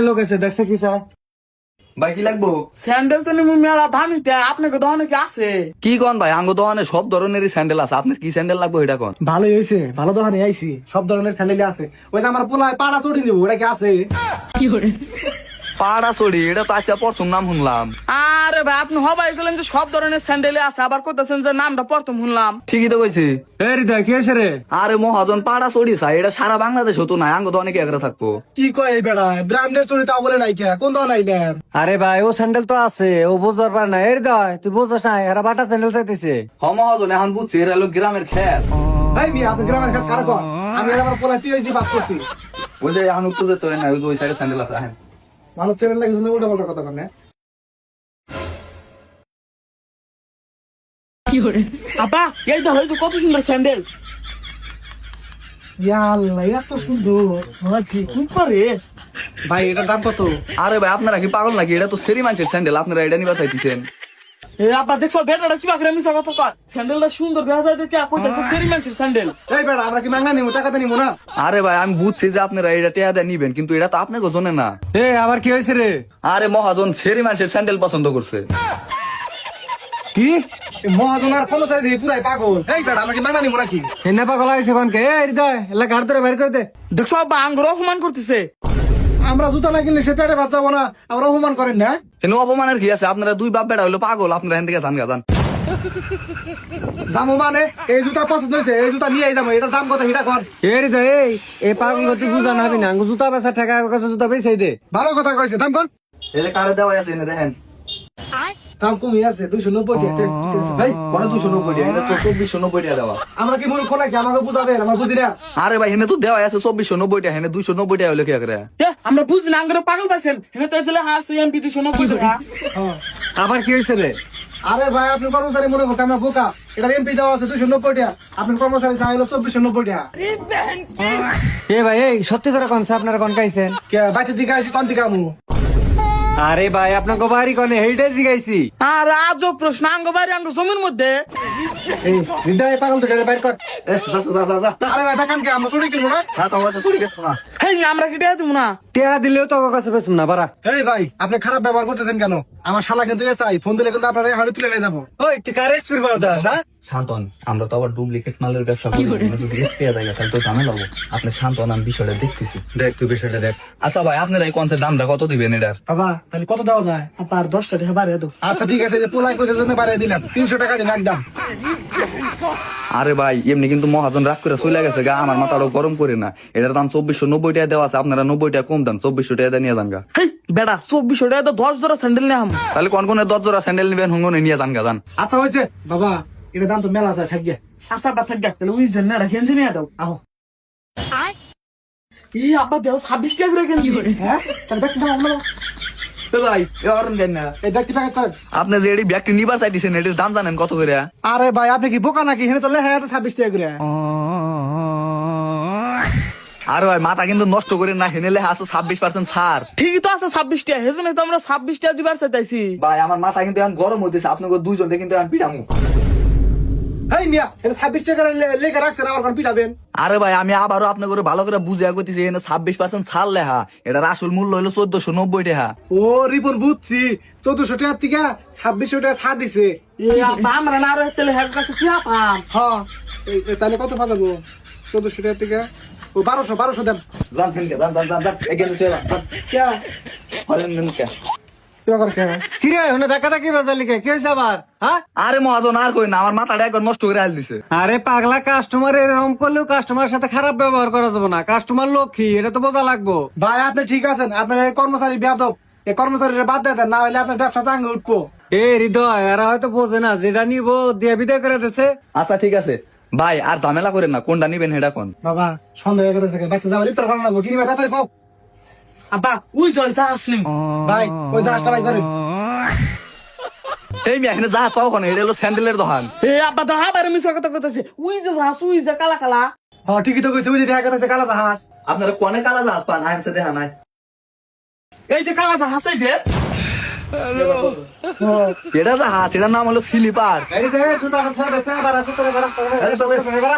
লোক আছে দেখছে কি স্যার ভাই কি লাগবো? স্যান্ডেল তো নিমু মেলা দামিতে আপনাকে দোকানে কি আছে? কি কন ভাই, আঙ্গ দোকানে সব ধরনেরই স্যান্ডেল আছে, আপনার কি স্যান্ডেল লাগবে এটা কন? ভালোই হয়েছে, ভালো দোকানে আইছি, সব ধরনের স্যান্ডেল আছে। ওই যে আমার পোলায় পাড়া চড়ি দিব, ওটা কি আছে? পাড়া চড়ি, এটা তো আজকে প্রথম নাম শুনলাম। আরে ভাই আপনি হবাই গেলেন যে সব ধরনের স্যান্ডেল আছে, আবার কোথাছেন যে নামটা প্রথম শুনলাম। ঠিকই তো কইছি। হৃদয় কি হয়েছে রে? আরে মহাজন পাড়া চড়ি চাই, এটা সারা বাংলাদেশ হতো না, আঙ্গ দোকানে কি একরা থাকবো? কি কয় এই বেড়া, ব্র্যান্ডের চড়ি তা বলে নাই কে, কোন দোকান আইলেন? আরে ভাই ও স্যান্ডেল তো আছে, ও বুঝবার পার না। হৃদয় তুই বুঝছ না, এরা বাটা স্যান্ডেল চাইতেছে। হ মহাজন, এখন বুঝছি এরা হলো গ্রামের খেত। ভাই মিয়া আপনি গ্রামের কাছে খারাপ কর, আমি আমার পোলায় পিএইচডি পাস করছি। ওই যে এখন উত্তর দিতে হয় না, ওই সাইডে স্যান্ডেল আছে। হ্যাঁ মানুষ চ্যানেল লাগে শুনে উল্টা পাল্টা কথা কর না। আপা এইটা হয়েছে কত সুন্দর স্যান্ডেল। ইয়াল্লা এত সুন্দর আছি খুব পারে। ভাই এটার দাম কত? আরে ভাই আপনারা কি পাগল নাকি? এটা তো সেরি মানুষের স্যান্ডেল, আপনারা এটা নিবা চাইতেছেন? এ আপা দেখছো বেটাটা কি বাকরে মিছা কথা কয়, স্যান্ডেলটা সুন্দর দেখা যায় দেখে কইতাছে সেরি মানুষের স্যান্ডেল। এই বেড়া আমরা কি মাংনা নিমু, টাকাতে নিমু না? আরে ভাই আমি বুঝছি যে আপনারা এটা টেয়া দিয়ে নিবেন, কিন্তু এটা তো আপনাকে জোনে না। এ আবার কি হয়েছে রে? আরে মহাজন সেরি মানুষের স্যান্ডেল পছন্দ করছে। কি মহাজনার কোন সাইড দিয়ে পুরাই পাগল। এই বেড়া আমরা কি মাংনা নিমু নাকি? এনে পাগল আইছে কোনকে? এই হৃদয় এলা ঘর ধরে বাইর করে দে। দেখছো আব্বা আঙ্গুর অপমান করতেছে। আমরা জুতা না কিনলে সে পেটে ভাত যাবো না, আমরা অপমান করেন না? কিন্তু অপমানের কি আছে? আপনারা দুই বাপ বেড়া হলো পাগল, আপনারা এখান থেকে জান গাজান। জামু মানে এই জুতা পছন্দ হয়েছে, এই জুতা নিয়ে যাবো। এটার দাম কত সেটা কর। এই হৃদয় এই পাগল তুই বুঝা না হবি না, জুতা বেচা ঠেকা কাছে জুতা বেচে দে। ভালো কথা কইছে, দাম কর। এলে কারে দেওয়া আছে এনে দেখেন। দাম কমই আছে 290 টাকা। ভাই পরে 290 টাকা, এটা তো 2490 টাকা দেওয়া। আমরা কি মূর্খ নাকি, আমাকে বুঝাবেন? আমরা বুঝি না। আরে ভাই এনে তো দেওয়া আছে 2490 টাকা, এনে 290 টাকা হলো কি করে? এ আমরা বুঝি না আঙ্গুর পাগল পাইছেন, হেনে তো এজলে হাসি এমপি 290 টাকা। আবার কি হয়েছে রে? আরে ভাই আপনি কর্মচারী মনে করছে আমরা বোকা। এটা এমপি দেওয়া আছে 290 টাকা, আপনার কর্মচারী চাইলো 2490 টাকা। এ ভাই এই সত্যি করে কোন আপনারা কোন খাইছেন? কে বাইতে দিকে আইছি, কোন দিকে আমু? আরে ভাই আপনাকে বাড়ি কোনে হেইডে জিগাইছি। আর আজও প্রশ্ন আঙ্গ বাড়ি আঙ্গ জমির মধ্যে। এই হৃদয় পাগল তো বাইর কর। এ যা যা যা। আরে ভাই দেখান কে আমরা চুরি কিনবো না? না তো আমরা চুরি করব না। হেই আমরা কি টাকা দিব না? টেয়া দিলেও তো কাছে পেছুম না বাড়া। এই ভাই আপনি খারাপ ব্যবহার করতেছেন কেন? আমার শালা কিন্তু এসআই, ফোন দিলে কিন্তু আপনার হাড়ি তুলে নিয়ে যাবো। ওই তুই কারে স্পিড বাড়াস? শান্তন, আমরা তো আবার ডুপ্লিকেট মালের ব্যবসা করি, যদি স্প্রে দেয় তাহলে তো ঝামেলা হবো। আপনি শান্তন, আমি বিষয়টা দেখতেছি। দেখ তুই বিষয়টা দেখ। আচ্ছা ভাই আপনারা এই কনসেপ্ট দামটা কত দিবেন এটার? বাবা তাহলে কত দেওয়া যায়? আবার 10 টাকা বাড়িয়ে দাও। আচ্ছা ঠিক আছে, যে পোলাই কইছে জন্য বাড়িয়ে দিলাম, 300 টাকা দিন একদম। আরে ভাই এমনি কিন্তু মহাজন রাগ করে চলে গেছে গা, আমার মাথাটাও গরম করে না। এটার দাম 2490 টাকা দেওয়া আছে, আপনারা 90 টাকা কম দাম, 2400 টাকা নিয়ে যান গা। হেই বেটা 2400 টাকা তো 10 জোড়া স্যান্ডেল নিয়ে আম। তাহলে কোন কোন 10 জোড়া স্যান্ডেল নিবেন হুঙ্গনে নিয়ে যান গা যান। আচ্ছা হয়েছে বাবা, এটা দাম তো মেলা যায় থাকবে। আচ্ছা বাথা দেখ তাহলে ওই জন্য রাখেন যে নিয়ে দাও। আহো। এই আব্বা দেও 26 টাকা করে কিনছি। হ্যাঁ তাহলে দেখ না আমরা ভাই এরকম কেন না? এই দেখ কি টাকা করেন। আপনি যে এটি ব্যাগটি নিবার চাইতেছেন এটির দাম জানেন কত করে? আরে ভাই আপনি কি বোকা নাকি? এখানে তো লেখা আছে 26 টাকা করে। আরে ভাই মাথা কিন্তু নষ্ট করে না, হেনেলে আসো 26% ছাড়। ঠিকই তো আছে 26 টাকা, হেজন্য তো আমরা 26 টাকা দিবার চাইতাছি। ভাই আমার মাথা কিন্তু এখন গরম হইতেছে, আপনাকে দুইজন কিন্তু এখন পিটামু। এই মিয়া এটা 26 টাকা লেখা রাখছেন, আবার কোন পিটাবেন? আরে ভাই আমি আবারও আপনাকে ভালো করে বুঝিয়া কইতেছি, এখানে 26% ছাড় লেখা, এটার আসল মূল্য হলো 1490 টাকা। ও রিপন বুঝছি, 1400 টাকা থেকে 2600 টাকা ছাড় দিছে। এই আব্বা আমরা না আর তেলে হেড কাছে কি আপাম। হ্যাঁ তাহলে কত পাবো? 1400 টাকা থেকে ও 1200 দেন। জান ফেলকে জান জান জান জান এগেলে চলে যান। কে হলেন মেনকে কিরে ওনে দেখা দেখি বাজালি কে হইছে আবার? হ্যাঁ আরে মহাজন আর কই না, আমার মাথাটা একবার নষ্ট করে আল দিছে। আরে পাগলা, কাস্টমার এরকম করলেও কাস্টমারের সাথে খারাপ ব্যবহার করা যাবে না। কাস্টমার লক্ষ্মী, এটা তো বোঝা লাগবো। ভাই আপনি ঠিক আছেন, আপনার এই কর্মচারী বেয়াদব, এই কর্মচারীরা বাদ দেন, না হলে আপনার ব্যবসা চাঙ্গে উঠবো। এ হৃদয় এরা হয়তো বোঝে না, যেটা নিবো দিয়ে বিদায় করে দিছে। আচ্ছা ঠিক আছে ভাই, আর ঝামেলা করেন না, কোনটা নিবেন হেডা কোন? বাবা সন্দেহ করে থাকে, বাচ্চা যাওয়ার ইফতার খাওয়া লাগবো, কিনবে তাড়াতাড়ি কও। আব্বা ওই জয়সা আসলিম ভাই ওই জাহাজটা ভাই করেন। এই মেয়ে এখানে জাহাজ পাবো কোন? এটা হলো স্যান্ডেলের দোকান। এ আব্বা তো হাবারে মিছা কথা কইতাছে, ওই যে হাস ওই যে কালা কালা। হ্যাঁ ঠিকই তো কইছে, ওই যে দেখা গেছে কালা জাহাজ। আপনারা কোনে কালা জাহাজ পান? আইনসে দেখা নাই। এই যে কালা হাস এই যে এটা জাহাজ, এটার নাম হলো স্লিপার। এই যে ছোট ছোট বেসা বারা ছোট বারা